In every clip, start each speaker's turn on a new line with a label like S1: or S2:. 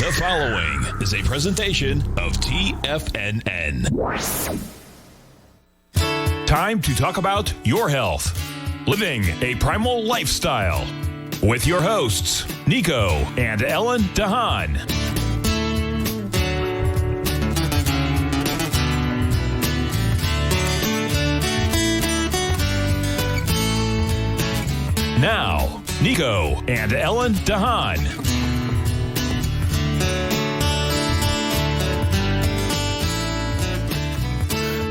S1: The following is a presentation of TFNN. Time to talk about your health. Living a Primal Lifestyle. With your hosts, Nico and Ellen Haan. Now, Nico and Ellen Haan.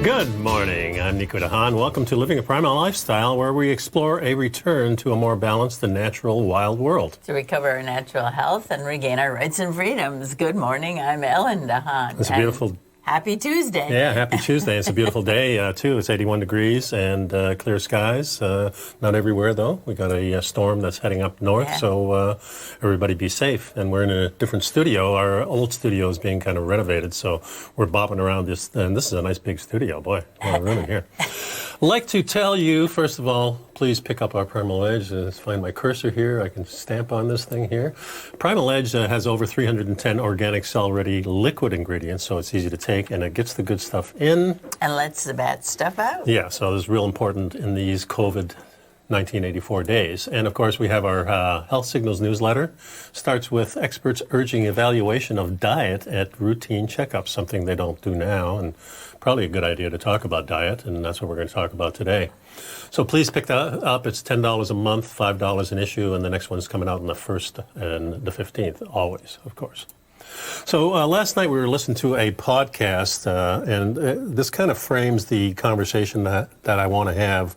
S2: Good morning. I'm Nico Haan. Welcome to Living a Primal Lifestyle, where we explore a return to a more balanced and natural wild world.
S3: To recover our natural health and regain our rights and freedoms. Good morning. I'm Ellen Haan.
S2: It's a beautiful...
S3: Happy Tuesday.
S2: Yeah, happy Tuesday. It's a beautiful day, too. It's 81 degrees and clear skies. Not everywhere, though. We got a storm that's heading up north, so everybody be safe. And we're in a different studio. Our old studio is being kind of renovated, so we're bopping around this. And this is a nice big studio. Boy, a lot of room in here. I'd like to tell you, first of all, please pick up our Primal Edge. Find my cursor here. I can stamp on this thing here. Primal Edge has over 310 organic cell-ready liquid ingredients, so it's easy to take, and it gets the good stuff in.
S3: And lets the bad stuff out.
S2: Yeah, so it's real important in these COVID 1984 days. And of course, we have our Health Signals newsletter. Starts with experts urging evaluation of diet at routine checkups, something they don't do now, and probably a good idea to talk about diet, and that's what we're going to talk about today. So please pick that up. It's $10 a month, $5 an issue, and the next one's coming out on the 1st and the 15th, always, of course. So last night we were listening to a podcast, and this kind of frames the conversation that I want to have,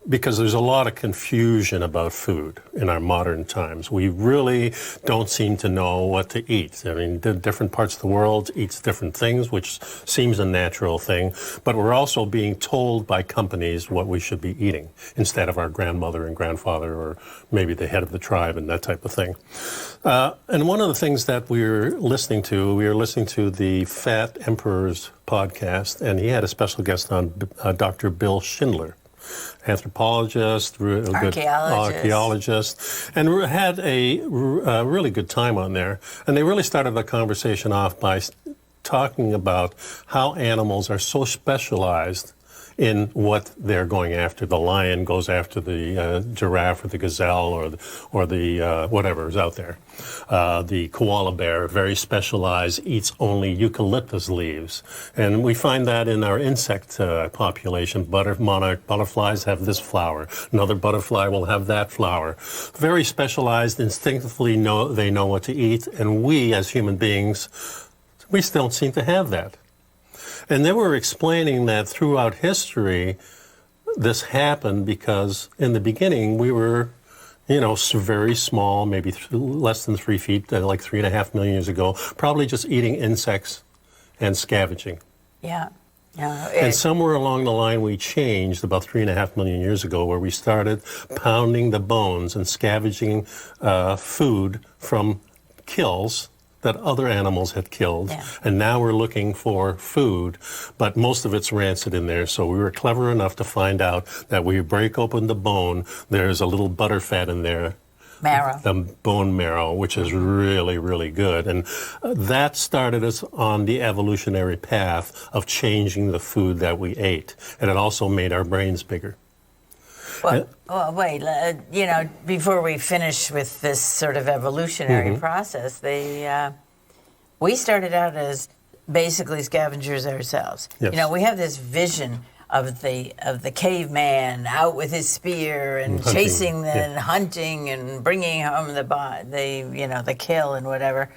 S2: because there's a lot of confusion about food in our modern times. We really don't seem to know what to eat. I mean, different parts of the world eats different things, which seems a natural thing, but we're also being told by companies what we should be eating instead of our grandmother and grandfather, or maybe the head of the tribe and that type of thing. And one of the things that we were listening to the Fat Emperor's podcast, and he had a special guest on, Dr. Bill Schindler. Anthropologist, archaeologist, and had a really good time on there. And they really started the conversation off by talking about how animals are so specialized in what they're going after. The lion goes after the giraffe or the gazelle or the whatever is out there. The koala bear, very specialized, eats only eucalyptus leaves. And we find that in our insect population. Monarch butterflies have this flower. Another butterfly will have that flower. Very specialized, instinctively they know what to eat. And we, as human beings, we still seem to have that. And they were explaining that throughout history, this happened because in the beginning we were, very small, maybe less than 3 feet, like 3.5 million years ago, probably just eating insects and scavenging.
S3: Yeah.
S2: And somewhere along the line we changed about 3.5 million years ago, where we started pounding the bones and scavenging food from kills that other animals had killed, and now we're looking for food, but most of it's rancid in there, so we were clever enough to find out that when you break open the bone, there's a little butterfat in there, the bone marrow, which is really, really good, and that started us on the evolutionary path of changing the food that we ate, and it also made our brains bigger.
S3: Well, wait, before we finish with this sort of evolutionary process, we started out as basically scavengers ourselves.
S2: Yes.
S3: We have this vision of the caveman out with his spear and
S2: hunting,
S3: chasing and hunting and bringing home the kill and whatever.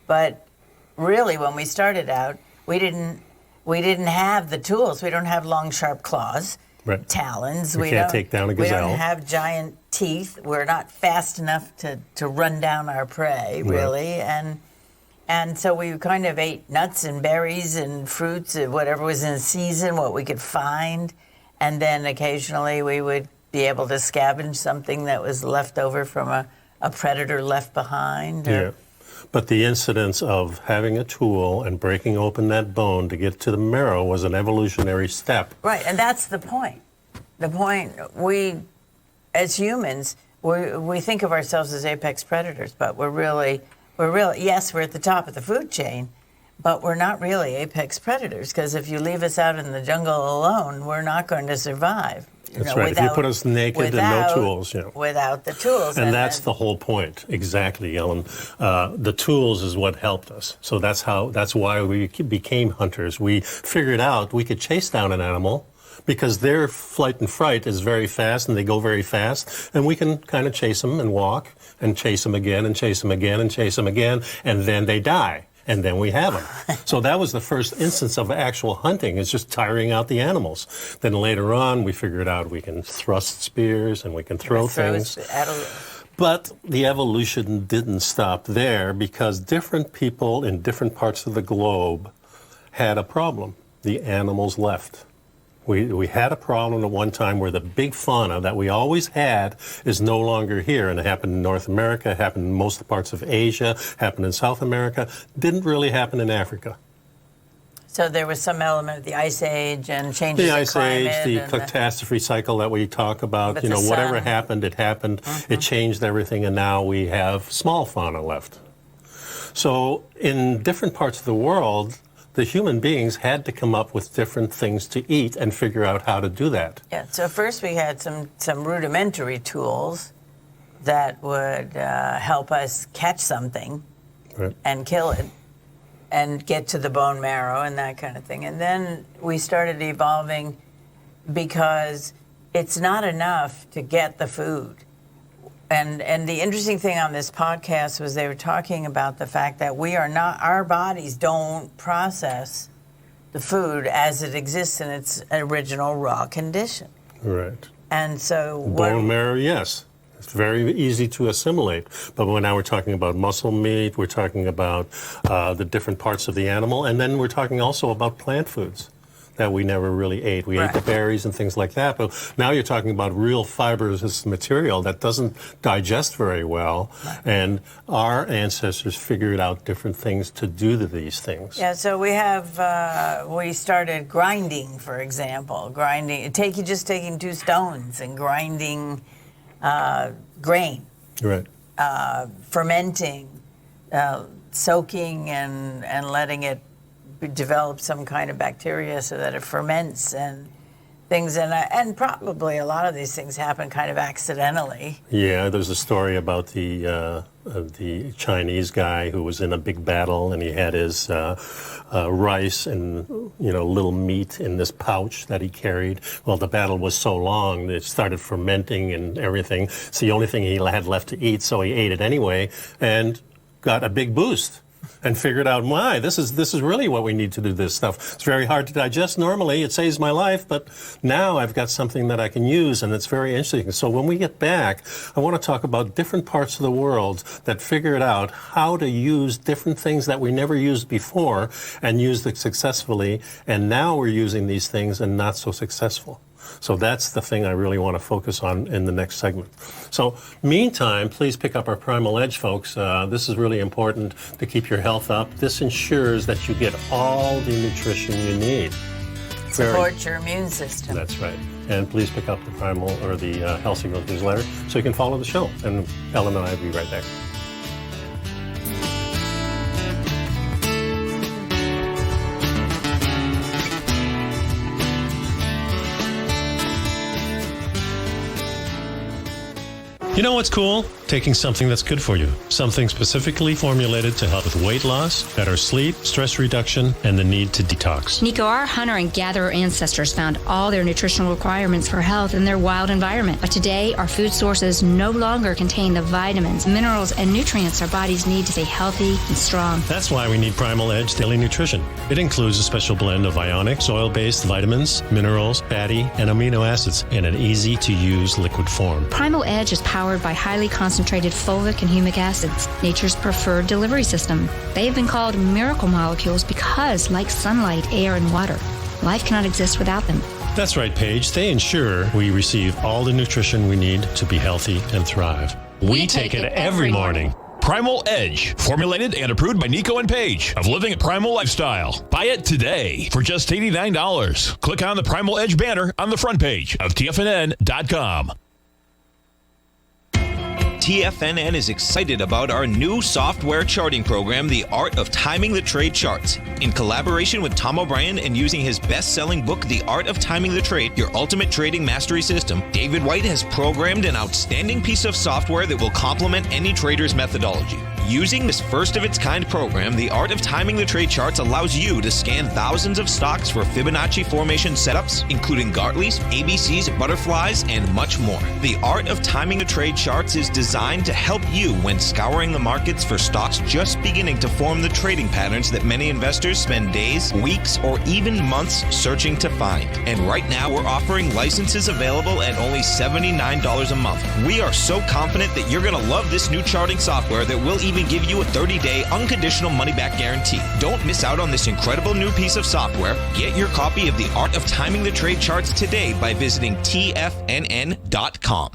S3: But really, when we started out, we didn't have the tools. We don't have long, sharp claws.
S2: Right.
S3: Talons.
S2: We can't take down a gazelle.
S3: We don't have giant teeth. We're not fast enough to run down our prey, really. Right. And so we kind of ate nuts and berries and fruits, whatever was in season, what we could find. And then occasionally we would be able to scavenge something that was left over from a predator left behind.
S2: But the incidence of having a tool and breaking open that bone to get to the marrow was an evolutionary step.
S3: Right, and that's the point. The point, we, as humans, we think of ourselves as apex predators, but we're really we're at the top of the food chain, but we're not really apex predators, because if you leave us out in the jungle alone, we're not going to survive.
S2: That's right. If you put us naked and no tools,
S3: without the tools,
S2: and that's the whole point. Exactly, Ellen. The tools is what helped us. So that's why we became hunters. We figured out we could chase down an animal, because their flight and fright is very fast, and they go very fast, and we can kind of chase them and walk and chase them again and chase them again and chase them again, and then they die. And then we have them. So that was the first instance of actual hunting. It's just tiring out the animals. Then later on, we figured out we can thrust spears and we can throw things. But the evolution didn't stop there, because different people in different parts of the globe had a problem. The animals left. We had a problem at one time where the big fauna that we always had is no longer here, and it happened in North America, it happened in most parts of Asia, happened in South America, didn't really happen in Africa.
S3: So there was some element of the Ice Age and changes in climate.
S2: The Ice Age, the catastrophe cycle that we talk about, whatever happened, it happened, it changed everything, and now we have small fauna left. So in different parts of the world, the human beings had to come up with different things to eat and figure out how to do that.
S3: Yeah, so first we had some rudimentary tools that would help us catch something and kill it and get to the bone marrow and that kind of thing. And then we started evolving, because it's not enough to get the food. And the interesting thing on this podcast was they were talking about the fact that our bodies don't process the food as it exists in its original raw condition.
S2: Right.
S3: And so
S2: bone marrow, yes. It's very easy to assimilate. But now we're talking about muscle meat, we're talking about the different parts of the animal, and then we're talking also about plant foods that we never really ate. We ate the berries and things like that, but now you're talking about real fibrous material that doesn't digest very well, and our ancestors figured out different things to do to these things.
S3: Yeah, so we started grinding, for example. Taking 2 stones and grinding grain.
S2: Right.
S3: Fermenting, soaking and letting it develop some kind of bacteria so that it ferments and things. And probably a lot of these things happen kind of accidentally.
S2: Yeah, there's a story about the Chinese guy who was in a big battle, and he had his rice and little meat in this pouch that he carried. Well, the battle was so long that it started fermenting and everything. It's the only thing he had left to eat, so he ate it anyway and got a big boost. And figured out, why, this is really what we need to do this stuff. It's very hard to digest normally. It saves my life, but now I've got something that I can use, and it's very interesting. So when we get back, I want to talk about different parts of the world that figured out how to use different things that we never used before and used it successfully, and now we're using these things and not so successful. So that's the thing I really want to focus on in the next segment. So meantime, please pick up our Primal Edge, folks. This is really important to keep your health up. This ensures that you get all the nutrition you need.
S3: Support your immune system.
S2: That's right. And please pick up the Primal or the Health Signals newsletter so you can follow the show. And Ellen and I will be right back. You know what's cool? Taking something that's good for you. Something specifically formulated to help with weight loss, better sleep, stress reduction, and the need to detox.
S4: Nico, our hunter and gatherer ancestors found all their nutritional requirements for health in their wild environment. But today, our food sources no longer contain the vitamins, minerals, and nutrients our bodies need to stay healthy and strong.
S2: That's why we need Primal Edge Daily Nutrition. It includes a special blend of ionic, soil-based vitamins, minerals, fatty, and amino acids in an easy-to-use liquid form.
S4: Primal Edge is powered by highly concentrated fulvic and humic acids, nature's preferred delivery system. They have been called miracle molecules because, like sunlight, air, and water, life cannot exist without them.
S2: That's right, Paige. They ensure we receive all the nutrition we need to be healthy and thrive.
S4: We take it every morning.
S1: Primal Edge, formulated and approved by Nico and Paige of Living a Primal Lifestyle. Buy it today for just $89. Click on the Primal Edge banner on the front page of TFNN.com.
S5: TFNN is excited about our new software charting program, The Art of Timing the Trade Charts. In collaboration with Tom O'Brien and using his best-selling book, The Art of Timing the Trade, Your Ultimate Trading Mastery System, David White has programmed an outstanding piece of software that will complement any trader's methodology. Using this first-of-its-kind program, The Art of Timing the Trade Charts allows you to scan thousands of stocks for Fibonacci formation setups, including Gartley's, ABC's, butterflies, and much more. The Art of Timing the Trade Charts is designed to help you when scouring the markets for stocks just beginning to form the trading patterns that many investors spend days, weeks, or even months searching to find. And right now, we're offering licenses available at only $79 a month. We are so confident that you're going to love this new charting software that will even give you a 30-day unconditional money-back guarantee. Don't miss out on this incredible new piece of software. Get your copy of The Art of Timing the Trade Charts today by visiting TFNN.com.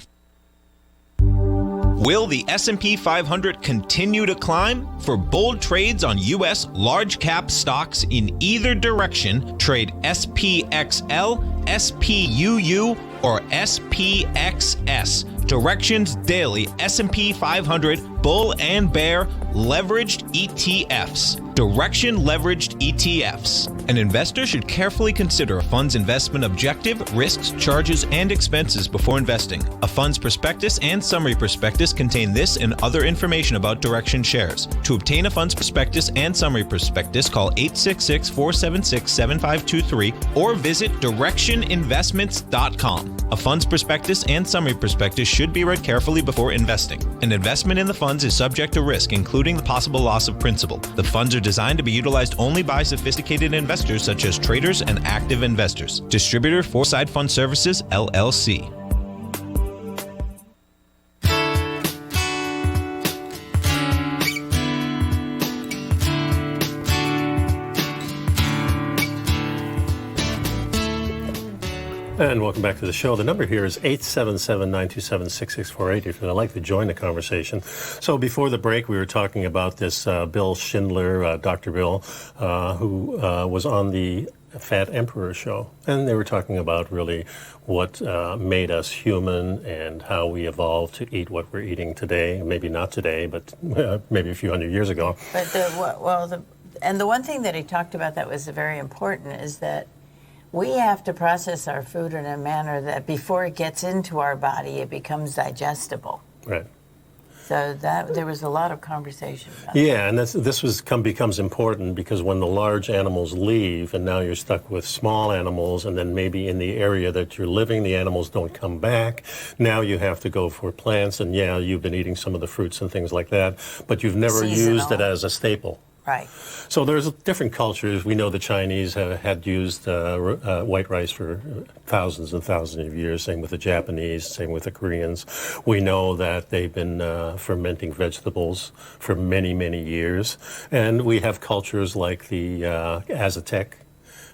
S5: Will the S&P 500 continue to climb? For bold trades on U.S. large-cap stocks in either direction, trade SPXL, SPUU, or SPXS. Directions Daily S&P 500 Bull and Bear Leveraged ETFs. Direction Leveraged ETFs. An investor should carefully consider a fund's investment objective, risks, charges, and expenses before investing. A fund's prospectus and summary prospectus contain this and other information about Direction shares. To obtain a fund's prospectus and summary prospectus, call 866-476-7523 or visit directioninvestments.com. A fund's prospectus and summary prospectus should be read carefully before investing. An investment in the funds is subject to risk, including the possible loss of principal. The funds are designed to be utilized only by sophisticated investors such as traders and active investors. Distributor Foreside Fund Services, LLC.
S2: And welcome back to the show. The number here is 877-927-6648 if you'd like to join the conversation. So before the break, we were talking about this Bill Schindler, Dr. Bill, who was on the Fat Emperor show. And they were talking about really what made us human and how we evolved to eat what we're eating today. Maybe not today, but maybe a few hundred years ago.
S3: But the one thing that he talked about that was very important is that we have to process our food in a manner that before it gets into our body, it becomes digestible.
S2: Right.
S3: So that there was a lot of conversation about that.
S2: Yeah, and this becomes important because when the large animals leave and now you're stuck with small animals, and then maybe in the area that you're living, the animals don't come back. Now you have to go for plants, and yeah, you've been eating some of the fruits and things like that, but you've never used it as a staple.
S3: Right.
S2: So there's different cultures. We know the Chinese had used white rice for thousands and thousands of years, same with the Japanese, same with the Koreans. We know that they've been fermenting vegetables for many, many years. And we have cultures like the Aztec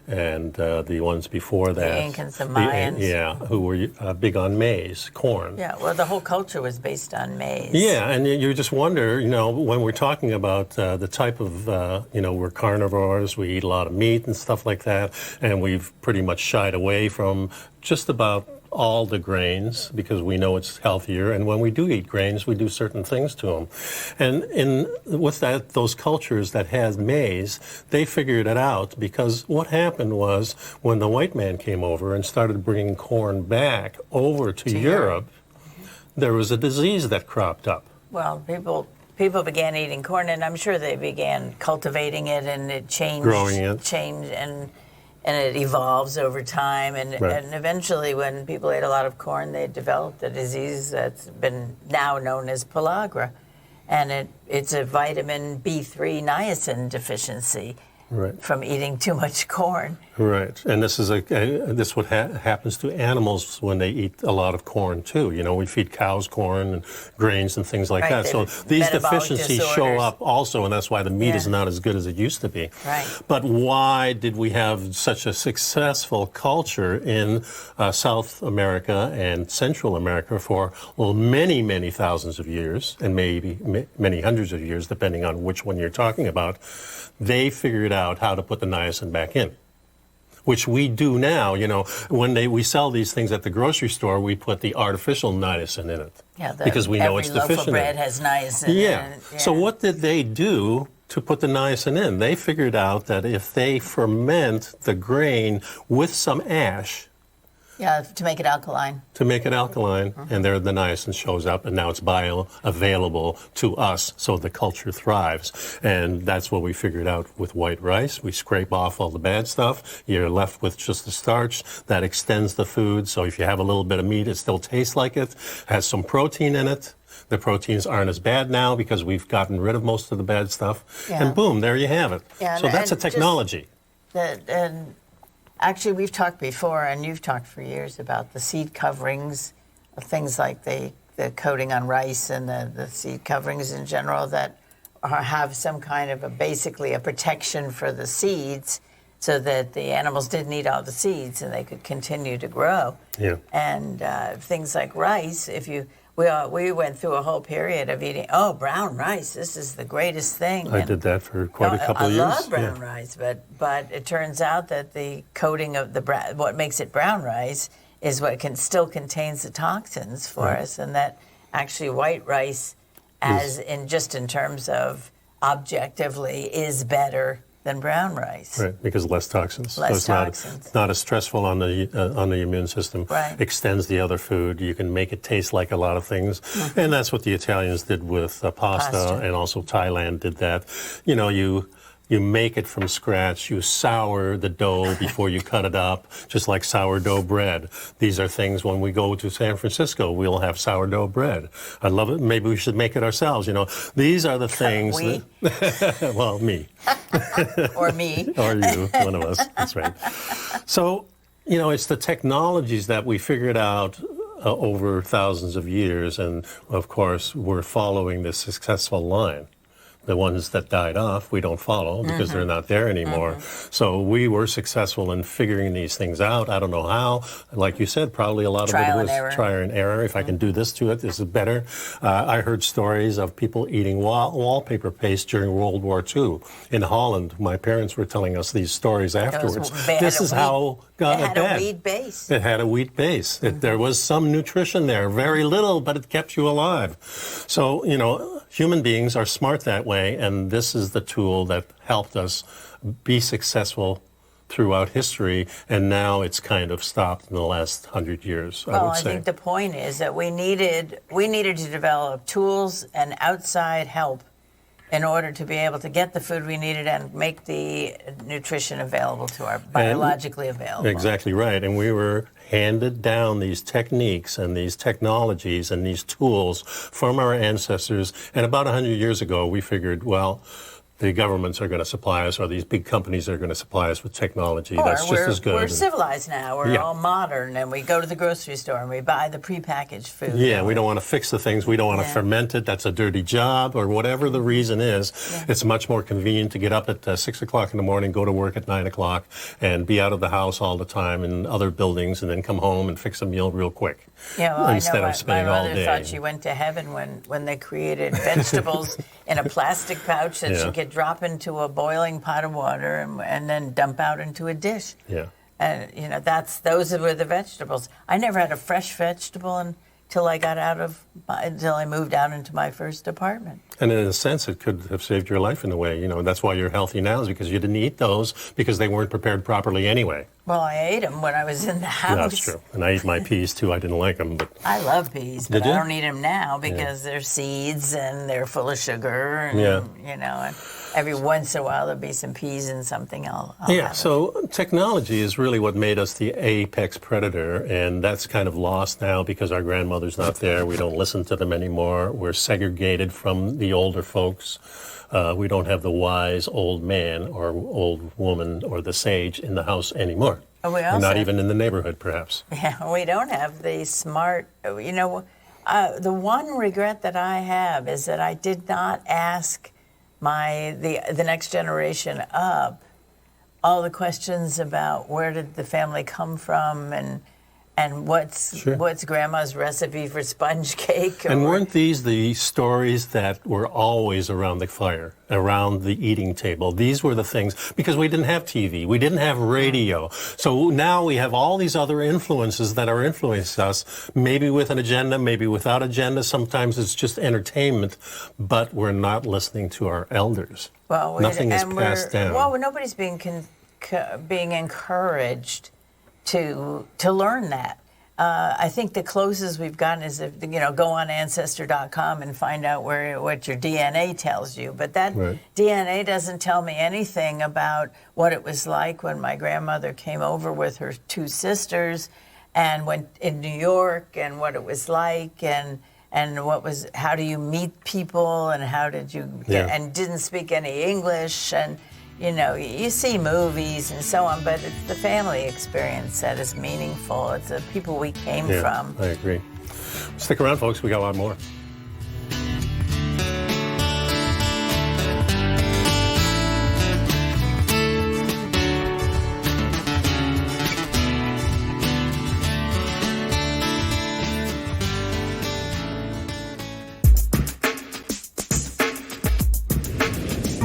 S2: and the ones before that.
S3: The Incans, the Mayans.
S2: Who were big on maize, corn.
S3: Yeah, well, the whole culture was based on maize.
S2: Yeah, and you just wonder, when we're talking about the type of, we're carnivores, we eat a lot of meat and stuff like that, and we've pretty much shied away from just about all the grains because we know it's healthier, and when we do eat grains, we do certain things to them. And with those cultures that had maize, they figured it out because what happened was when the white man came over and started bringing corn back over to Europe, there was a disease that cropped up.
S3: Well, people began eating corn, and I'm sure they began cultivating it, and it changed.
S2: Growing it.
S3: And it evolves over time, and eventually when people ate a lot of corn, they developed a disease that's been now known as pellagra. And it's a vitamin B3 niacin deficiency from eating too much corn.
S2: Right, and this is what happens to animals when they eat a lot of corn too. We feed cows corn and grains and things like that. So these deficiencies show up also, and that's why the meat is not as good as it used to be.
S3: Right.
S2: But why did we have such a successful culture in South America and Central America for many, many thousands of years, and maybe many hundreds of years, depending on which one you're talking about? They figured out how to put the niacin back in. which we do now. When we sell these things at the grocery store, we put the artificial niacin in it.
S3: Yeah,
S2: because we know it's deficient.
S3: Every loaf of bread has niacin in it. Yeah.
S2: So what did they do to put the niacin in? They figured out that if they ferment the grain with some ash,
S3: to make it alkaline.
S2: And there the niacin shows up, and now it's bioavailable to us, so the culture thrives. And that's what we figured out with white rice. We scrape off all the bad stuff. You're left with just the starch. That extends the food, so if you have a little bit of meat, it still tastes like it. Has some protein in it. The proteins aren't as bad now because we've gotten rid of most of the bad stuff. Yeah. And boom, there you have it. Yeah, so that's a technology.
S3: Actually, we've talked before, and you've talked for years about the seed coverings, of things like the coating on rice and the seed coverings in general that have some kind of basically a protection for the seeds so that the animals didn't eat all the seeds and they could continue to grow.
S2: Yeah.
S3: And things like rice, we went through a whole period of eating, brown rice, this is the greatest thing.
S2: I did that for quite a couple of years.
S3: I love brown rice, but it turns out that the coating of what makes it brown rice is what still contains the toxins for us, and that actually white rice, in terms of objectively, is better than brown rice.
S2: Right, because less toxins.
S3: Less
S2: toxins. It's not as stressful on the immune system.
S3: Right.
S2: Extends the other food. You can make it taste like a lot of things. Mm-hmm. And that's what the Italians did with pasta, and also Thailand did that. You make it from scratch. You sour the dough before you cut it up, just like sourdough bread. These are things when we go to San Francisco, we'll have sourdough bread. I love it. Maybe we should make it ourselves. These are the things that, well, me.
S3: Or me.
S2: Or you, one of us. That's right. So, it's the technologies that we figured out over thousands of years. And, of course, we're following this successful line. The ones that died off, we don't follow because they're not there anymore. So we were successful in figuring these things out. I don't know how. Like you said, probably a lot of it was trial and error. If I can do this to it, this is better. I heard stories of people eating wallpaper paste during World War II in Holland. My parents were telling us these stories afterwards. This is how got it bad.
S3: It had a wheat base.
S2: It had a wheat base. There was some nutrition there, very little, but it kept you alive. So, human beings are smart that way. And this is the tool that helped us be successful throughout history, and now it's kind of stopped in the last 100 years, I would say.
S3: I think the point is that we needed to develop tools and outside help in order to be able to get the food we needed and make the nutrition available to our biologically available.
S2: Exactly right. And we were handed down these techniques and these technologies and these tools from our ancestors. And about 100 years ago, we figured, well, the governments are going to supply us, or these big companies are going to supply us with technology that's just as good.
S3: We're civilized now. We're all modern, and we go to the grocery store and we buy the prepackaged food.
S2: Yeah, we don't want to fix the things. We don't want to ferment it. That's a dirty job, or whatever the reason is. Yeah. It's much more convenient to get up at 6 o'clock in the morning, go to work at 9 o'clock, and be out of the house all the time in other buildings, and then come home and fix a meal real quick.
S3: Yeah, well,
S2: instead of spending all day.
S3: My mother thought she went to heaven when they created vegetables in a plastic pouch that she could drop into a boiling pot of water and then dump out into a dish.
S2: Yeah.
S3: And those were the vegetables. I never had a fresh vegetable until I moved out into my first apartment.
S2: And in a sense, it could have saved your life in a way. That's why you're healthy now, is because you didn't eat those because they weren't prepared properly anyway.
S3: Well, I ate them when I was in the house.
S2: That's true. And I ate my peas, too. I didn't like them. But
S3: I love peas, but I don't eat them now because they're seeds and they're full of sugar. And, and every once in a while there'll be some peas and something else.
S2: So technology is really what made us the apex predator, and that's kind of lost now because our grandmother's not there. We don't listen to them anymore. We're segregated from the older folks. We don't have the wise old man or old woman or the sage in the house anymore. We're not even in the neighborhood, perhaps.
S3: Yeah, we don't have the smart, the one regret that I have is that I did not ask the next generation up all the questions about where did the family come from and and what's Grandma's recipe for sponge cake?
S2: And weren't these the stories that were always around the fire, around the eating table? These were the things, because we didn't have TV, we didn't have radio. So now we have all these other influences that are influencing us, maybe with an agenda, maybe without agenda. Sometimes it's just entertainment, but we're not listening to our elders.
S3: Well,
S2: nothing is passed down.
S3: Well, nobody's being encouraged to learn that. I think the closest we've gotten is if go on Ancestor.com and find out what your DNA tells you. But that DNA doesn't tell me anything about what it was like when my grandmother came over with her 2 sisters and went in New York, and what it was like, and how do you meet people, and how did you get, and didn't speak any English, and you see movies and so on, but it's the family experience that is meaningful. It's the people we came from.
S2: I agree. Stick around, folks. We got a lot more.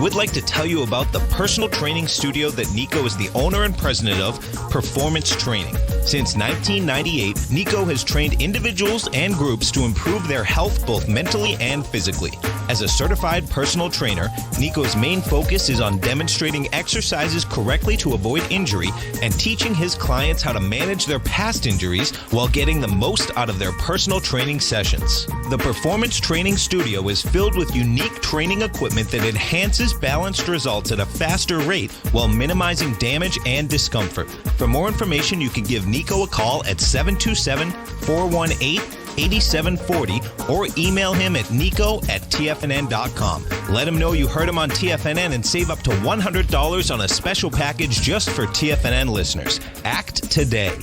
S5: We'd like to tell you about the personal training studio that Nico is the owner and president of, Performance Training. Since 1998, Nico has trained individuals and groups to improve their health both mentally and physically. As a certified personal trainer, Nico's main focus is on demonstrating exercises correctly to avoid injury and teaching his clients how to manage their past injuries while getting the most out of their personal training sessions. The Performance Training Studio is filled with unique training equipment that enhances balanced results at a faster rate while minimizing damage and discomfort. For more information, you can give Nico a call at 727-418-8740 or email him at nico@tfnn.com. Let him know you heard him on TFNN and save up to $100 on a special package just for TFNN listeners. Act today.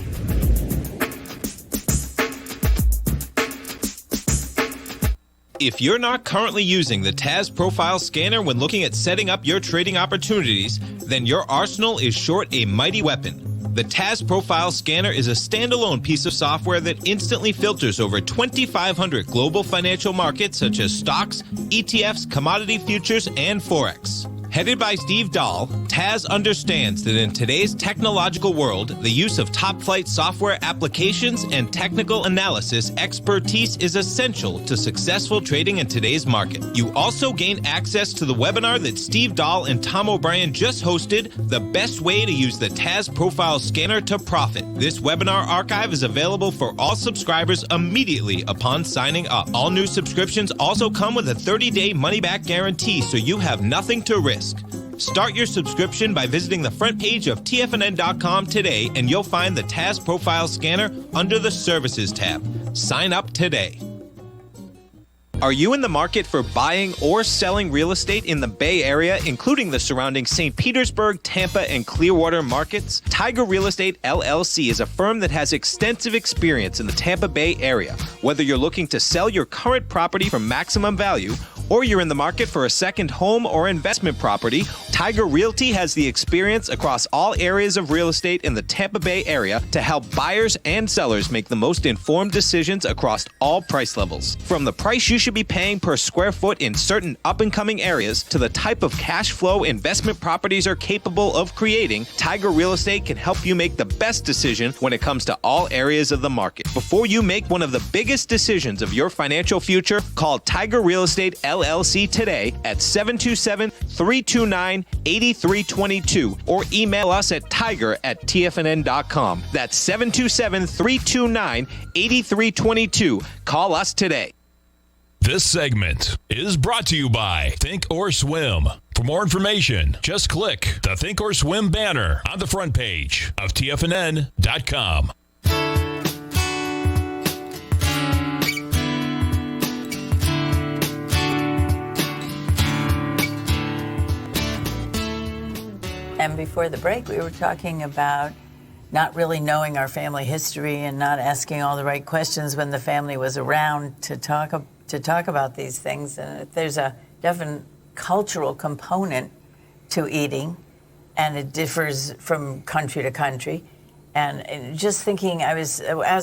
S5: If you're not currently using the TAS Profile Scanner when looking at setting up your trading opportunities, then your arsenal is short a mighty weapon. The TAS Profile Scanner is a standalone piece of software that instantly filters over 2,500 global financial markets such as stocks, ETFs, commodity futures, and Forex. Headed by Steve Dahl, TAS understands that in today's technological world, the use of top-flight software applications and technical analysis expertise is essential to successful trading in today's market. You also gain access to the webinar that Steve Dahl and Tom O'Brien just hosted, The Best Way to Use the TAS Profile Scanner to Profit. This webinar archive is available for all subscribers immediately upon signing up. All new subscriptions also come with a 30-day money-back guarantee, so you have nothing to risk. Start your subscription by visiting the front page of TFNN.com today, and you'll find the TAS Profile Scanner under the Services tab. Sign up today. Are you in the market for buying or selling real estate in the Bay Area, including the surrounding St. Petersburg, Tampa, and Clearwater markets? Tiger Real Estate LLC is a firm that has extensive experience in the Tampa Bay area. Whether you're looking to sell your current property for maximum value, or you're in the market for a second home or investment property, Tiger Realty has the experience across all areas of real estate in the Tampa Bay area to help buyers and sellers make the most informed decisions across all price levels. From the price you should be paying per square foot in certain up-and-coming areas to the type of cash flow investment properties are capable of creating, Tiger Real Estate can help you make the best decision when it comes to all areas of the market. Before you make one of the biggest decisions of your financial future, call Tiger Real Estate LLC today at 727-329-8322 or email us at tiger@tfnn.com. That's 727-329-8322. Call us today.
S1: This segment is brought to you by Think or Swim. For more information, just click the Think or Swim banner on the front page of TFNN.com.
S3: And before the break, we were talking about not really knowing our family history and not asking all the right questions when the family was around to talk about these things. And there's a definite cultural component to eating, and it differs from country to country. And just thinking, as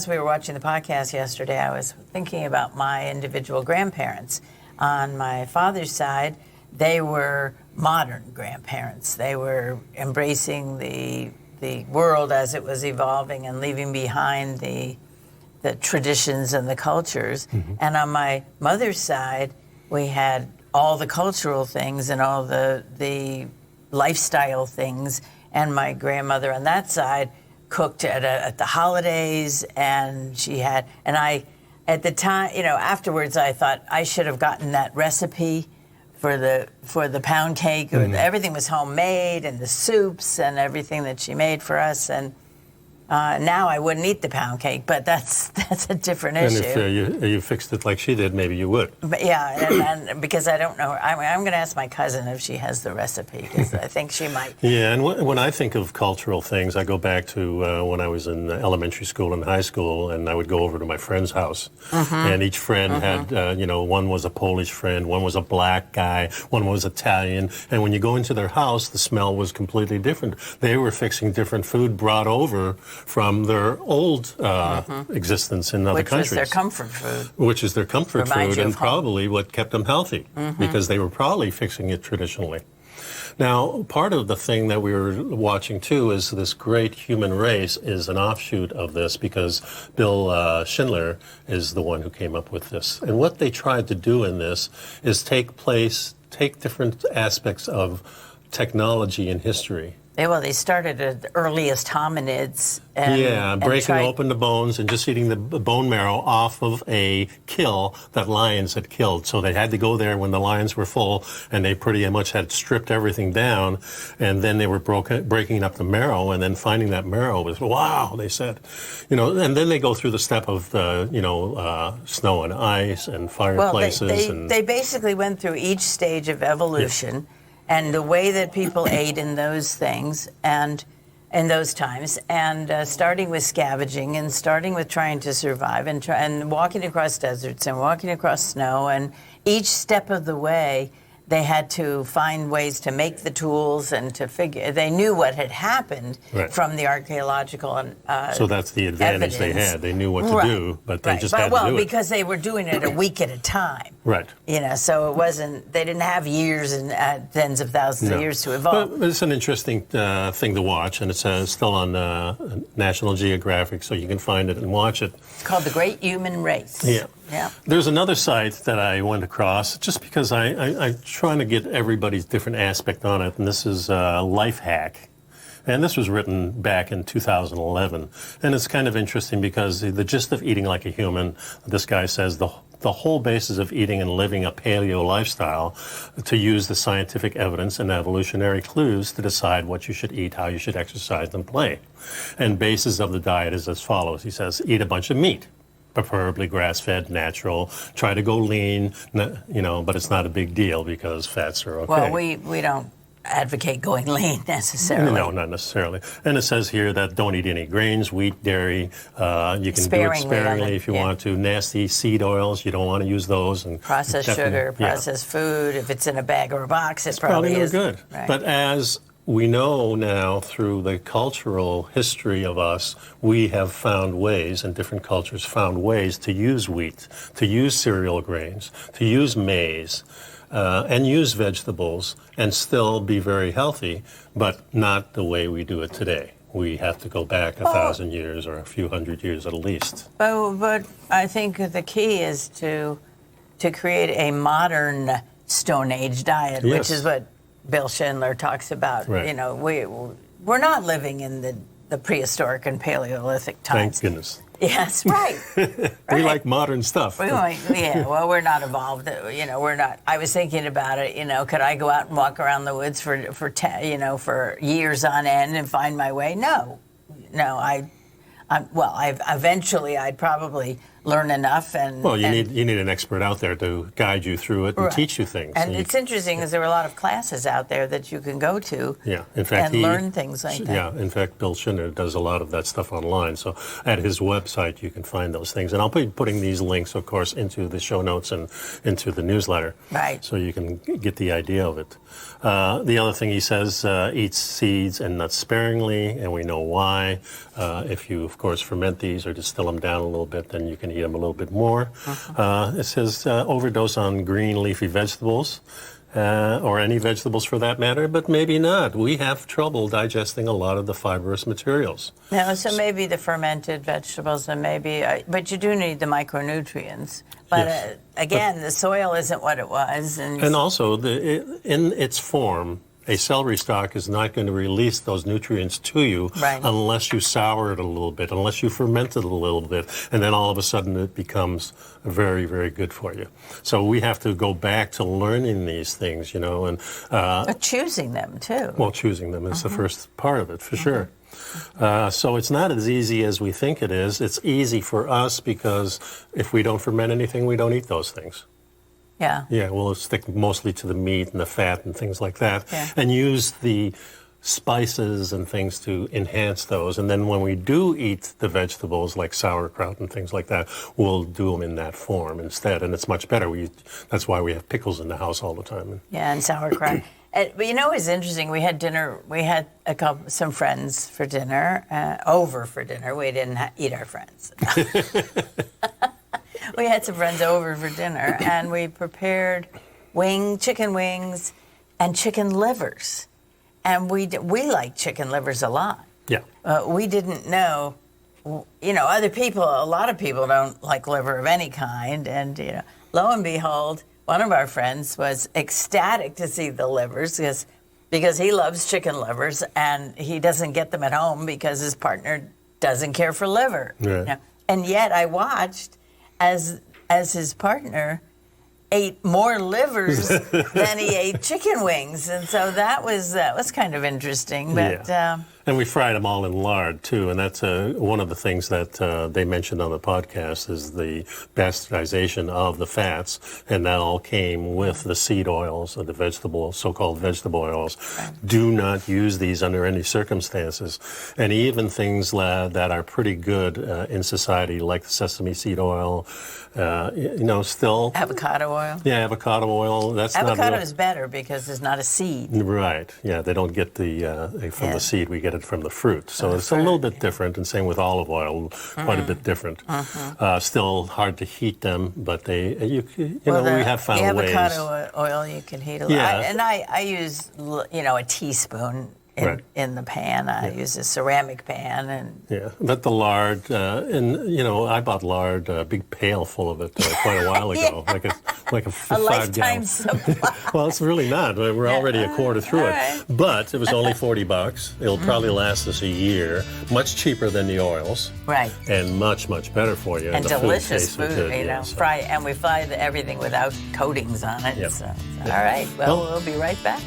S3: we were watching the podcast yesterday, I was thinking about my individual grandparents. On my father's side, they were modern grandparents. They were embracing the world as it was evolving and leaving behind the traditions and the cultures. Mm-hmm. And on my mother's side, we had all the cultural things and all the lifestyle things. And my grandmother on that side cooked at the holidays, and she had, and I, at the time, afterwards I thought I should have gotten that recipe for the pound cake. Mm-hmm. Everything was homemade, and the soups and everything that she made for us. And now I wouldn't eat the pound cake, but that's a different issue.
S2: And if you fixed it like she did, maybe you would.
S3: But yeah, and because I don't know, I'm going to ask my cousin if she has the recipe, because I think she might.
S2: Yeah, and when I think of cultural things, I go back to when I was in elementary school and high school, and I would go over to my friend's house. Mm-hmm. And each friend had, one was a Polish friend, one was a black guy, one was Italian. And when you go into their house, the smell was completely different. They were fixing different food brought over from their old existence in other countries.
S3: Which was their comfort food.
S2: Which is their comfort food, and probably what kept them healthy, because they were probably fixing it traditionally. Now, part of the thing that we were watching, too, is this great human race is an offshoot of this, because Bill Schindler is the one who came up with this. And what they tried to do in this is take different aspects of technology and history.
S3: They started at the earliest hominids.
S2: Breaking open the bones and just eating the bone marrow off of a kill that lions had killed. So they had to go there when the lions were full, and they pretty much had stripped everything down, and then they were breaking up the marrow, and then finding that marrow was, wow, they said. And then they go through the step of, snow and ice and fireplaces.
S3: Well, they basically went through each stage of evolution. Yeah. And the way that people ate in those things and in those times, and starting with scavenging and starting with trying to survive and walking across deserts and walking across snow, and each step of the way they had to find ways to make the tools and to figure. They knew what had happened from the archaeological
S2: so that's the advantage they had. They knew what to do, but they just had to do it.
S3: Well, because they were doing it a week at a time.
S2: Right.
S3: So it wasn't. They didn't have years and tens of thousands of years to evolve.
S2: But it's an interesting thing to watch, and it's still on National Geographic, so you can find it and watch it.
S3: It's called The Great Human Race.
S2: Yeah.
S3: Yeah.
S2: There's another site that I went across just because I'm trying to get everybody's different aspect on it, and this is Life Hack. And this was written back in 2011. And it's kind of interesting because the gist of eating like a human, this guy says the whole basis of eating and living a paleo lifestyle to use the scientific evidence and evolutionary clues to decide what you should eat, how you should exercise and play. And basis of the diet is as follows. He says, eat a bunch of meat. Preferably grass-fed, natural. Try to go lean, but it's not a big deal because fats are okay.
S3: Well, we don't advocate going lean necessarily.
S2: No, not necessarily. And it says here that don't eat any grains, wheat, dairy. You can do it sparingly if you want to. Nasty seed oils, you don't want to use those. And
S3: processed sugar, processed food. If it's in a bag or a box, it's probably
S2: no good. Right. But as we know now through the cultural history of us, we have found ways, and different cultures found ways to use wheat, to use cereal grains, to use maize, and use vegetables, and still be very healthy, but not the way we do it today. We have to go back 1,000 years or a few hundred years at least.
S3: But I think the key is to create a modern Stone Age diet, which is what Bill Schindler talks about.
S2: Right.
S3: We're not living in the prehistoric and Paleolithic times.
S2: Thank goodness.
S3: Yes, right.
S2: We like modern stuff.
S3: We're not evolved. We're not. I was thinking about it. Could I go out and walk around the woods for years on end and find my way? No. Eventually I'd probably learn enough. And
S2: well, you need an expert out there to guide you through it and teach you things.
S3: And it's interesting because there are a lot of classes out there that you can go to.
S2: Yeah, in fact,
S3: learn things like that.
S2: Yeah, in fact, Bill Schinner does a lot of that stuff online. So at his website, you can find those things. And I'll be putting these links, of course, into the show notes and into the newsletter.
S3: Right.
S2: So you can get the idea of it. The other thing he says, eat seeds and nuts sparingly, and we know why. If you, of course, ferment these or distill them down a little bit, then you can eat them a little bit more. It says overdose on green leafy vegetables, or any vegetables for that matter, but maybe not. We have trouble digesting a lot of the fibrous materials.
S3: No, so maybe the fermented vegetables, and maybe, but you do need the micronutrients. But again, the soil isn't what it was.
S2: And also, in its form, a celery stalk is not going to release those nutrients to you unless you sour it a little bit, unless you ferment it a little bit, and then all of a sudden it becomes very, very good for you. So we have to go back to learning these things, you know, and
S3: but choosing them too.
S2: Well, choosing them is the first part of it, for sure. So it's not as easy as we think it is. It's easy for us because if we don't ferment anything, we don't eat those things.
S3: Yeah.
S2: Yeah, we'll stick mostly to the meat and the fat and things like that, and use the spices and things to enhance those. And then when we do eat the vegetables like sauerkraut and things like that, we'll do them in that form instead, and it's much better. That's why we have pickles in the house all the time.
S3: Yeah, and sauerkraut. But you know, it's interesting. We had dinner. We had some friends for dinner, over for dinner. We didn't eat our friends. We had some friends over for dinner, and we prepared chicken wings and chicken livers. And we like chicken livers a lot.
S2: Yeah.
S3: We didn't know, you know, a lot of people don't like liver of any kind. And, you know, lo and behold, one of our friends was ecstatic to see the livers because he loves chicken livers, and he doesn't get them at home because his partner doesn't care for liver.
S2: Right.
S3: You know? And yet I watched as his partner ate more livers than he ate chicken wings, and so that was kind of interesting. But
S2: and we fried them all in lard too, and that's one of the things that they mentioned on the podcast is the bastardization of the fats, and that all came with the seed oils or the so-called vegetable oils. Do not use these under any circumstances, and even things that are pretty good in society, like the sesame seed oil. You know, still
S3: avocado oil.
S2: Yeah, avocado oil. That's
S3: avocado is better because there's not a seed.
S2: Right. Yeah, they don't get the from the seed. We get it from the fruit. So it's a little bit different, and same with olive oil, quite a bit different. Still hard to heat them, but we have found ways.
S3: The avocado oil you can heat a lot. I use a teaspoon. In the pan, I use a ceramic pan, and
S2: but the lard, I bought lard, a big pail full of it quite a while ago, like a 5 gallon
S3: supply.
S2: Well, it's really not. We're already a quarter through it, but it was only $40. It'll probably last us a year. Much cheaper than the oils, and much better for you.
S3: And
S2: the
S3: delicious food,
S2: good,
S3: Fry, and we fry everything without coatings on it. So, all right. Well, we'll be right back.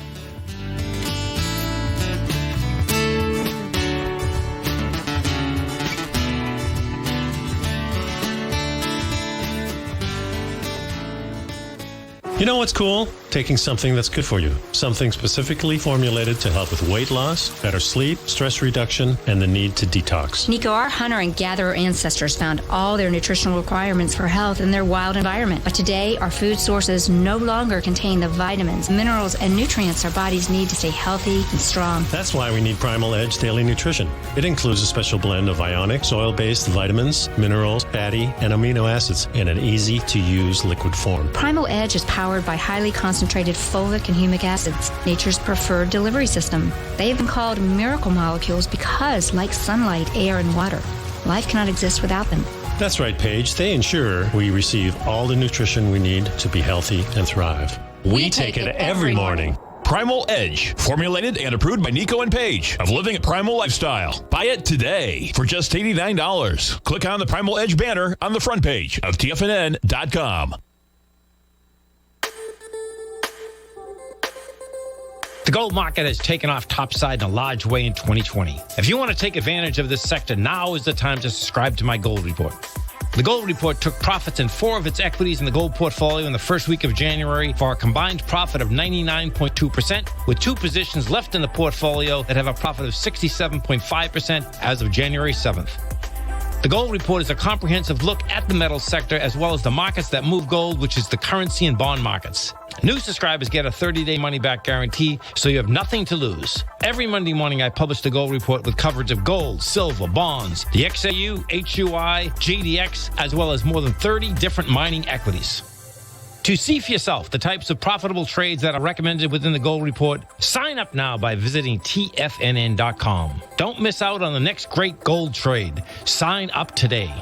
S2: You know what's cool? Taking something that's good for you. Something specifically formulated to help with weight loss, better sleep, stress reduction, and the need to detox.
S4: Nico, our hunter and gatherer ancestors found all their nutritional requirements for health in their wild environment. But today, our food sources no longer contain the vitamins, minerals, and nutrients our bodies need to stay healthy and strong.
S2: That's why we need Primal Edge Daily Nutrition. It includes a special blend of ionic, soil-based vitamins, minerals, fatty, and amino acids in an easy-to-use liquid form.
S4: Primal Edge is powered by highly concentrated fulvic and humic acids, nature's preferred delivery system. They have been called miracle molecules because, like sunlight, air, and water, life cannot exist without them.
S2: That's right, Paige. They ensure we receive all the nutrition we need to be healthy and thrive. We take it every morning.
S1: Primal Edge, formulated and approved by Nico and Paige of Living a Primal Lifestyle. Buy it today for just $89. Click on the Primal Edge banner on the front page of TFNN.com.
S6: The gold market has taken off topside in a large way in 2020. If you want to take advantage of this sector, now is the time to subscribe to my gold report. The Gold Report took profits in 4 of its equities in the gold portfolio in the first week of January for a combined profit of 99.2%, with 2 positions left in the portfolio that have a profit of 67.5% as of January 7th. The Gold Report is a comprehensive look at the metals sector as well as the markets that move gold, which is the currency and bond markets. New subscribers get a 30-day money-back guarantee, so you have nothing to lose. Every Monday morning, I publish the Gold Report with coverage of gold, silver, bonds, the XAU, HUI, GDX, as well as more than 30 different mining equities. To see for yourself the types of profitable trades that are recommended within the Gold Report, sign up now by visiting TFNN.com. Don't miss out on the next great gold trade. Sign up today.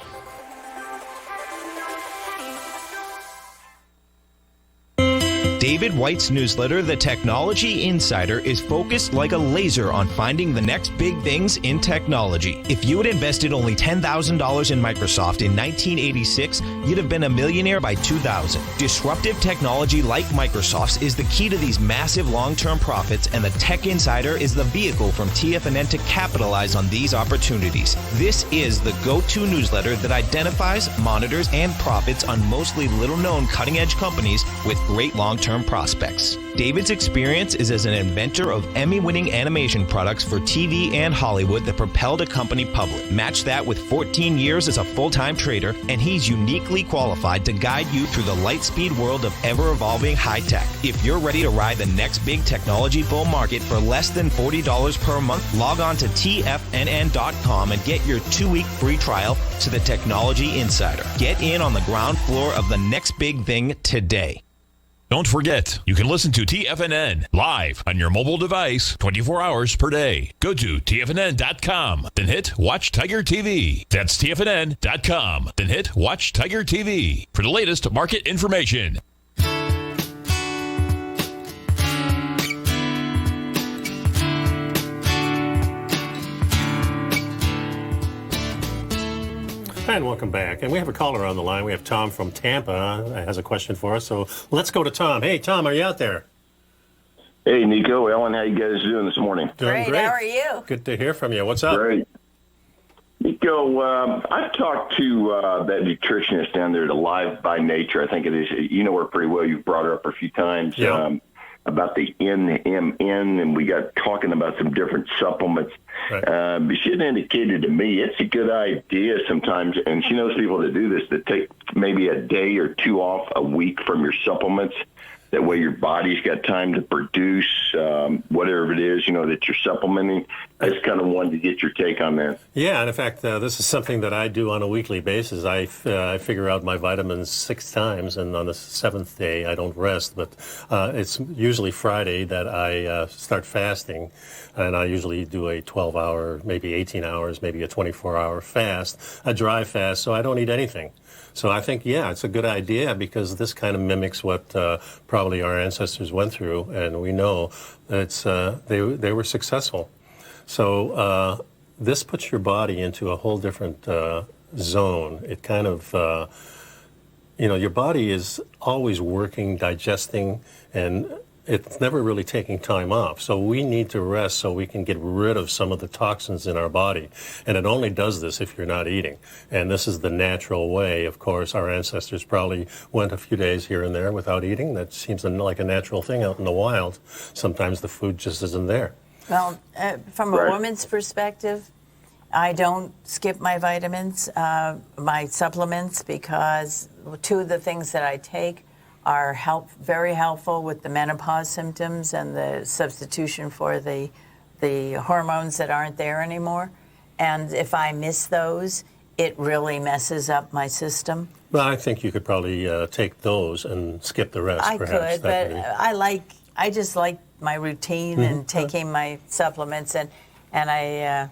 S5: David White's newsletter, The Technology Insider, is focused like a laser on finding the next big things in technology. If you had invested only $10,000 in Microsoft in 1986, you'd have been a millionaire by 2000. Disruptive technology like Microsoft's is the key to these massive long-term profits, and the Tech Insider is the vehicle from TFNN to capitalize on these opportunities. This is the go-to newsletter that identifies, monitors, and profits on mostly little-known cutting-edge companies with great long-term prospects. David's experience is as an inventor of Emmy-winning animation products for TV and Hollywood that propelled a company public. Match that with 14 years as a full-time trader, and he's uniquely qualified to guide you through the light-speed world of ever-evolving high-tech. If you're ready to ride the next big technology bull market for less than $40 per month, log on to TFNN.com and get your 2-week free trial to the Technology Insider. Get in on the ground floor of the next big thing today.
S1: Don't forget, you can listen to TFNN live on your mobile device 24 hours per day. Go to TFNN.com, then hit Watch Tiger TV. That's TFNN.com, then hit Watch Tiger TV for the latest market information.
S2: And welcome back. And we have a caller on the line. We have Tom from Tampa has a question for us. So let's go to Tom. Hey, Tom, are you out there?
S7: Hey, Nico, Ellen, how you guys doing this morning?
S2: Doing
S3: Great. How are you?
S2: Good to hear from you. What's up?
S7: Great. Nico, I've talked to that nutritionist down there, the Live by Nature. I think it is. You know her pretty well. You've brought her up a few times.
S2: Yeah.
S7: About the NMN, and we got talking about some different supplements.
S2: Right.
S7: But she had indicated to me it's a good idea sometimes, and she knows people that do this, that take maybe a day or 2 off a week from your supplements. That way your body's got time to produce whatever it is, that you're supplementing. I just kind of wanted to get your take on that.
S2: Yeah, and in fact, this is something that I do on a weekly basis. I figure out my vitamins 6 times, and on the 7th day, I don't rest. But it's usually Friday that I start fasting, and I usually do a 12-hour, maybe 18 hours, maybe a 24-hour fast, a dry fast, so I don't eat anything. So I think, yeah, it's a good idea because this kind of mimics what probably our ancestors went through, and we know that they were successful. So this puts your body into a whole different zone. It kind of, your body is always working, digesting, and it's never really taking time off. So we need to rest so we can get rid of some of the toxins in our body. And it only does this if you're not eating. And this is the natural way. Of course, our ancestors probably went a few days here and there without eating. That seems like a natural thing out in the wild. Sometimes the food just isn't there.
S3: Well, from a woman's perspective, I don't skip my vitamins, my supplements, because 2 of the things that I take are very helpful with the menopause symptoms and the substitution for the hormones that aren't there anymore. And if I miss those, it really messes up my system.
S2: Well, I think you could probably take those and skip the rest.
S3: I
S2: perhaps.
S3: could, but I just like my routine and taking my supplements, and I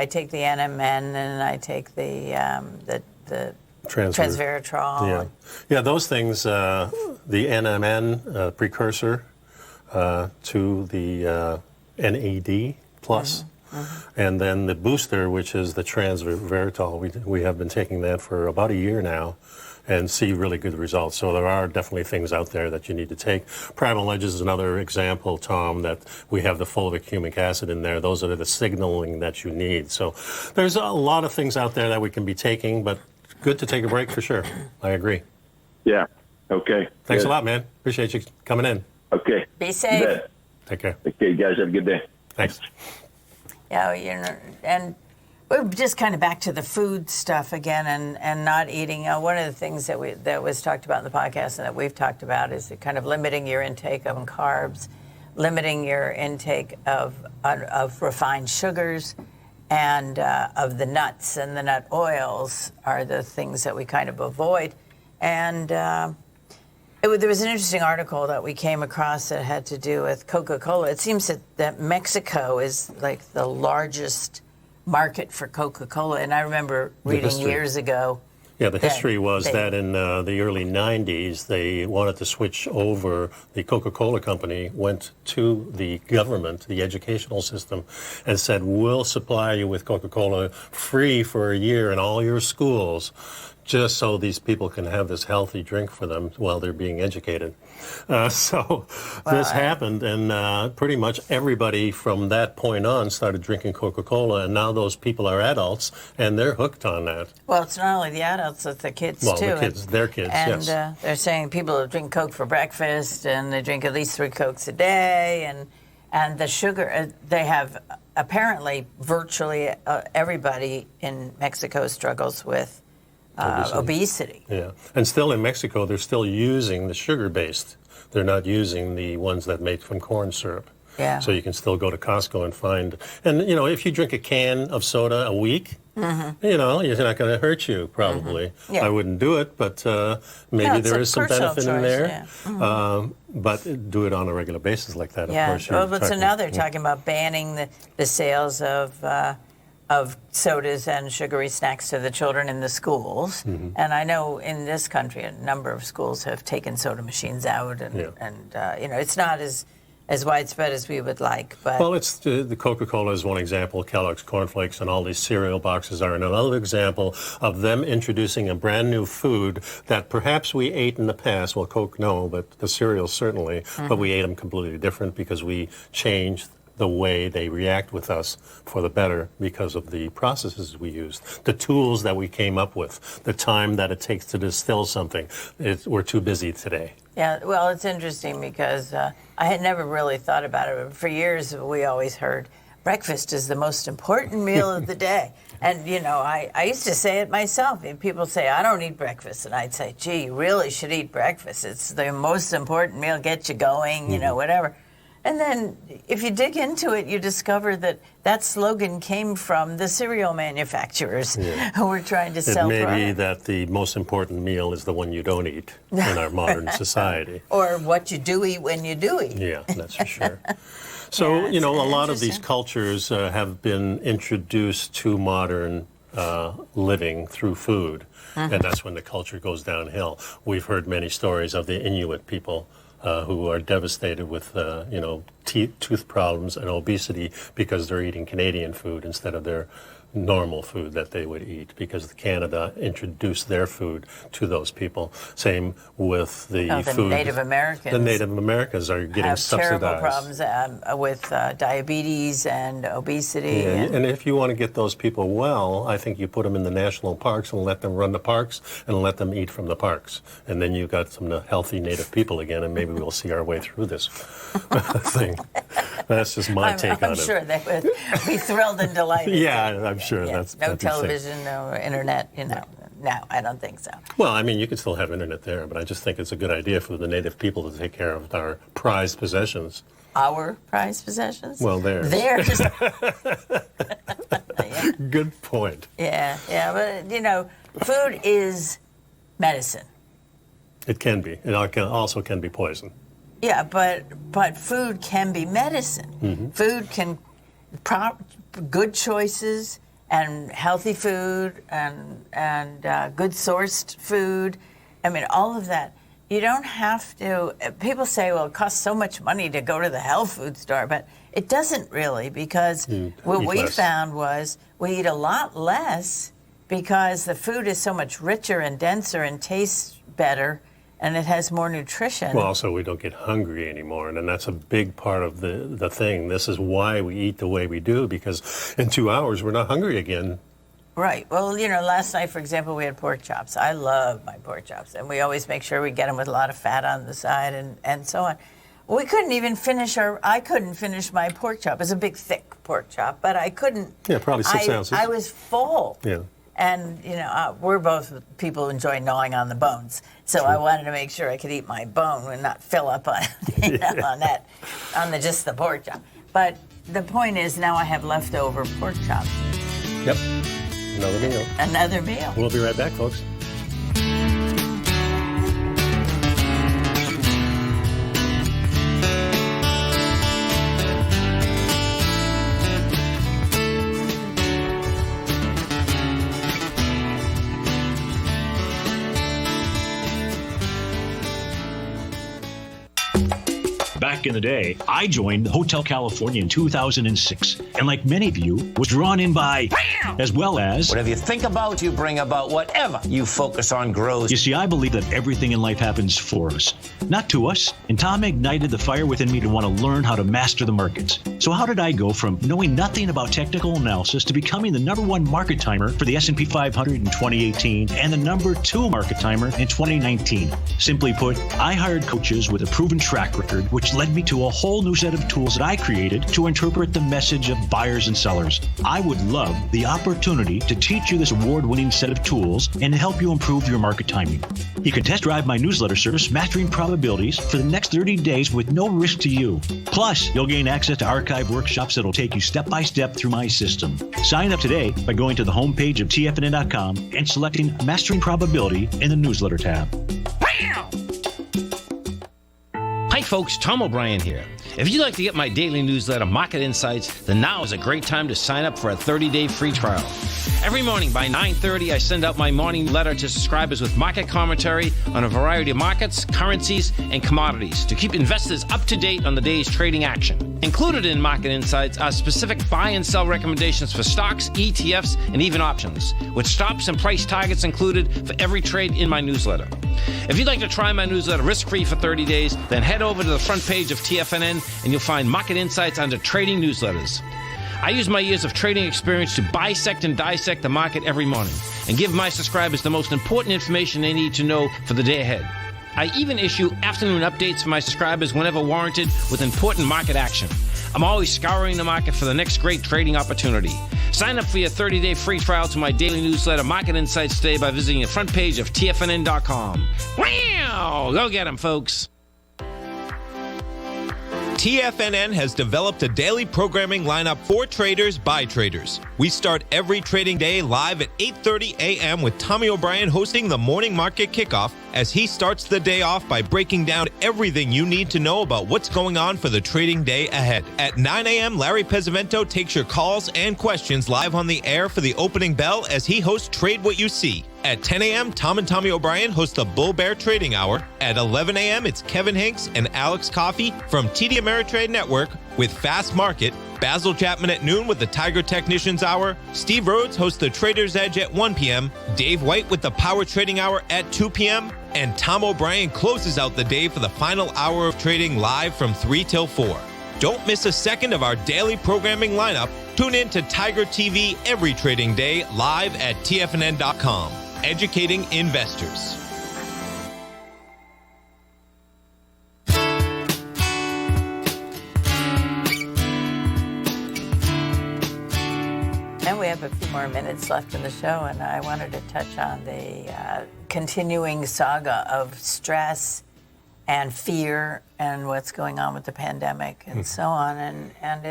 S3: take the NMN and I take the Transveratol.
S2: Yeah, those things, the NMN precursor to the NAD plus, and then the booster, which is the Transveratol. We have been taking that for about a year now and see really good results. So there are definitely things out there that you need to take. Primal Edge is another example, Tom, that we have the fulvic acid in there. Those are the signaling that you need. So there's a lot of things out there that we can be taking, but good to take a break for sure. I agree.
S7: Yeah. Okay.
S2: Thanks
S7: Good.
S2: a lot, man. Appreciate you coming in.
S7: Okay.
S3: Be safe.
S7: You bet.
S2: Take care.
S7: Okay, you guys have a good day.
S2: Thanks.
S3: Yeah, and we're just kind of back to the food stuff again, and not eating. One of the things that was talked about in the podcast and that we've talked about is kind of limiting your intake of carbs, limiting your intake of refined sugars, and of the nuts and the nut oils are the things that we kind of avoid. And there was an interesting article that we came across that had to do with Coca-Cola. It seems that Mexico is like the largest market for Coca-Cola. And I remember reading years ago.
S2: Yeah, the history was that in the early 90s, they wanted to switch over. The Coca-Cola company went to the government, the educational system, and said, we'll supply you with Coca-Cola free for a year in all your schools, just so these people can have this healthy drink for them while they're being educated. This happened, and pretty much everybody from that point on started drinking Coca-Cola, and now those people are adults, and they're hooked on that.
S3: Well, it's not only the adults, it's the kids, too.
S2: Well, the kids, their kids,
S3: and,
S2: yes.
S3: They're saying people drink Coke for breakfast, and they drink at least 3 Cokes a day, and the sugar, they have apparently virtually everybody in Mexico struggles with obesity.
S2: Yeah, and still in Mexico, they're still using the sugar-based. They're not using the ones that made from corn syrup.
S3: Yeah.
S2: So you can still go to Costco and find, and if you drink a can of soda a week, it's not going to hurt you probably.
S3: Yeah.
S2: I wouldn't do it, but maybe there is some benefit in there.
S3: Yeah.
S2: But do it on a regular basis like that.
S3: Yeah.
S2: Of course.
S3: But so now they're talking about banning the sales of sodas and sugary snacks to the children in the schools. And I know in this country a number of schools have taken soda machines out, and it's not as widespread as we would like. But
S2: well, it's the Coca-Cola is one example. Kellogg's Corn Flakes and all these cereal boxes are another example of them introducing a brand new food that perhaps we ate in the past. Well, Coke, no, but the cereals certainly. But we ate them completely different because we changed the way they react with us for the better because of the processes we used, the tools that we came up with, the time that it takes to distill something. We're too busy today. Yeah,
S3: well, it's interesting because I had never really thought about it. For years, we always heard breakfast is the most important meal of the day. And, I used to say it myself. People say, I don't eat breakfast. And I'd say, gee, you really should eat breakfast. It's the most important meal, get you going, whatever. And then if you dig into it, you discover that slogan came from the cereal manufacturers who were trying to sell
S2: product. It may be
S3: product.
S2: that the most important meal is the one you don't eat in our modern society.
S3: Or what you do eat when you do eat.
S2: Yeah, that's for sure. So, a lot of these cultures have been introduced to modern living through food. And that's when the culture goes downhill. We've heard many stories of the Inuit people who are devastated with, tooth problems and obesity because they're eating Canadian food instead of their normal food that they would eat because Canada introduced their food to those people. Same with the food.
S3: Native Americans.
S2: The Native Americans are getting
S3: have
S2: subsidized.
S3: Terrible problems with diabetes and obesity.
S2: Yeah, and if you want to get those people well, I think you put them in the national parks and let them run the parks and let them eat from the parks. And then you've got some healthy Native people again, and maybe we'll see our way through this thing. That's just my take on it.
S3: I'm sure they would be thrilled and delighted.
S2: Yeah, I'm sure.
S3: Yes. No television, no internet, No, I don't think so.
S2: Well, I mean, you can still have internet there, but I just think it's a good idea for the Native people to take care of our prized possessions.
S3: Our prized possessions?
S2: Well, theirs.
S3: Theirs.
S2: Good point.
S3: Yeah, but, food is medicine.
S2: It can be. It also can be poison.
S3: Yeah, but food can be medicine. Food can, good choices and healthy food and good sourced food. I mean, all of that. You don't have to. People say, well, it costs so much money to go to the health food store, but it doesn't really because what we found was we eat a lot less because the food is so much richer and denser and tastes better. And it has more nutrition.
S2: Well, also, we don't get hungry anymore, and that's a big part of the thing. This is why we eat the way we do, because in 2 hours, we're not hungry again
S3: Right. Well, last night, for example, we had pork chops. I love my pork chops, and we always make sure we get them with a lot of fat on the side and so on. We couldn't even I couldn't finish my pork chop. It's a big, thick pork chop, but I couldn't.
S2: Yeah, probably 6 ounces.
S3: I was full.
S2: Yeah.
S3: And, we're both people who enjoy gnawing on the bones. So I wanted to make sure I could eat my bone and not fill up on, just the pork chop. But the point is now I have leftover pork chops.
S2: Yep. Another meal. We'll be right back, folks.
S8: Back in the day, I joined Hotel California in 2006, and like many of you, was drawn in by, as well as...
S9: Whatever you think about, you bring about. Whatever you focus on grows.
S8: You see, I believe that everything in life happens for us, not to us. And Tom ignited the fire within me to want to learn how to master the markets. So how did I go from knowing nothing about technical analysis to becoming the #1 market timer for the S&P 500 in 2018 and the #2 market timer in 2019? Simply put, I hired coaches with a proven track record, which led me to a whole new set of tools that I created to interpret the message of buyers and sellers. I would love the opportunity to teach you this award-winning set of tools and to help you improve your market timing. You can test drive my newsletter service, Mastering Probabilities, for the next 30 days with no risk to you. Plus, you'll gain access to archive workshops that'll take you step by step through my system. Sign up today by going to the homepage of TFNN.com and selecting Mastering Probability in the newsletter tab.
S6: Hi folks, Tom O'Brien here. If you'd like to get my daily newsletter, Market Insights, then now is a great time to sign up for a 30-day free trial. Every morning by 9:30, I send out my morning letter to subscribers with market commentary on a variety of markets, currencies, and commodities to keep investors up to date on the day's trading action. Included in Market Insights are specific buy and sell recommendations for stocks, ETFs, and even options, with stops and price targets included for every trade in my newsletter. If you'd like to try my newsletter risk-free for 30 days, then head over to the front page of TFNN and you'll find Market Insights under Trading Newsletters. I use my years of trading experience to bisect and dissect the market every morning and give my subscribers the most important information they need to know for the day ahead. I even issue afternoon updates for my subscribers whenever warranted with important market action. I'm always scouring the market for the next great trading opportunity. Sign up for your 30-day free trial to my daily newsletter, Market Insights, today by visiting the front page of TFNN.com. Wow! Go get them, folks.
S5: TFNN has developed a daily programming lineup for traders by traders. We start every trading day live at 8:30 a.m. with Tommy O'Brien hosting the morning market kickoff as he starts the day off by breaking down everything you need to know about what's going on for the trading day ahead. At 9 a.m., Larry Pesavento takes your calls and questions live on the air for the opening bell as he hosts Trade What You See. At 10 a.m., Tom and Tommy O'Brien host the Bull Bear Trading Hour. At 11 a.m., it's Kevin Hinks and Alex Coffey from TD Ameritrade Network with Fast Market. Basil Chapman at noon with the Tiger Technicians Hour. Steve Rhodes hosts the Trader's Edge at 1 p.m. Dave White with the Power Trading Hour at 2 p.m. And Tom O'Brien closes out the day for the final hour of trading live from 3 till 4. Don't miss a second of our daily programming lineup. Tune in to Tiger TV every trading day live at TFNN.com. Educating investors.
S3: And we have a few more minutes left in the show, and I wanted to touch on the continuing saga of stress and fear and what's going on with the pandemic and so on. And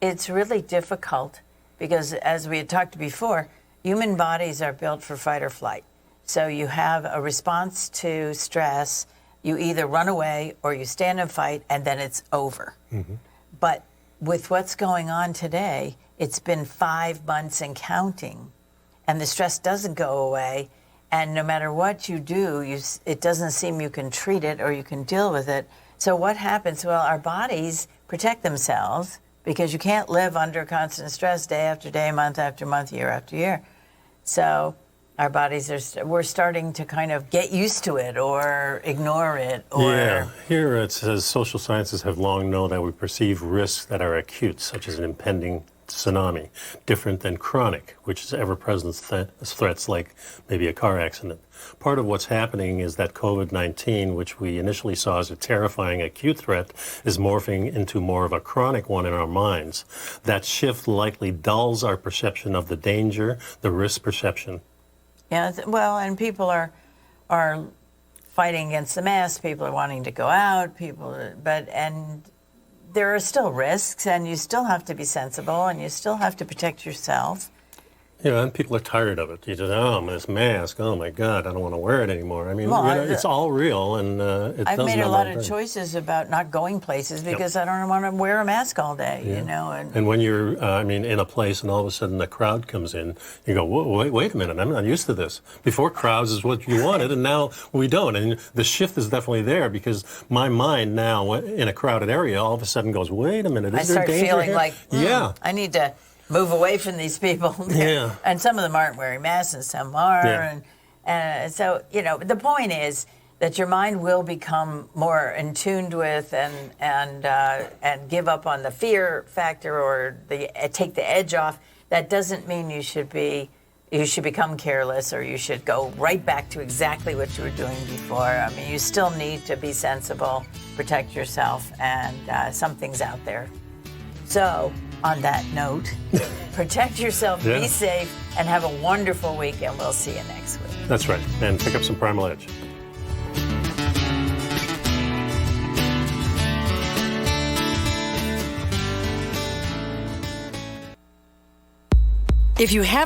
S3: it's really difficult because, as we had talked before, human bodies are built for fight or flight. So you have a response to stress, you either run away or you stand and fight, and then it's over. Mm-hmm. But with what's going on today, it's been 5 months and counting, and the stress doesn't go away. And no matter what you do, it doesn't seem you can treat it or you can deal with it. So what happens? Well, our bodies protect themselves because you can't live under constant stress day after day, month after month, year after year. So our bodies we're starting to kind of get used to it or ignore it. Or
S2: Here it says social sciences have long known that we perceive risks that are acute, such as an impending tsunami, different than chronic, which is ever-present threats like maybe a car accident. Part of what's happening is that COVID-19, which we initially saw as a terrifying acute threat, is morphing into more of a chronic one in our minds. That shift likely dulls our perception of the danger, the risk perception.
S3: Yeah, well, and people are fighting against the mask. People are wanting to go out. And there are still risks, and you still have to be sensible, and you still have to protect yourself.
S2: And people are tired of it. You just, this mask, oh my God, I don't want to wear it anymore. I mean, it's all real, and
S3: I've made a lot of choices about not going places because I don't want to wear a mask all day,
S2: And when you're, in a place and all of a sudden a crowd comes in, you go, wait a minute, I'm not used to this. Before, crowds is what you wanted, and now we don't. And the shift is definitely there because my mind now, in a crowded area, all of a sudden goes, wait a minute, is there danger here?
S3: I start feeling like, I need to move away from these people.
S2: Yeah.
S3: And some of them aren't wearing masks and some are.
S2: Yeah.
S3: And so, the point is that your mind will become more in tuned with and give up on the fear factor or take the edge off. That doesn't mean you should become careless or you should go right back to exactly what you were doing before. I mean, you still need to be sensible, protect yourself, and something's out there. So, on that note, protect yourself, be safe, and have a wonderful week, and we'll see you next week.
S2: That's right. And pick up some Primal Edge.
S10: If you haven't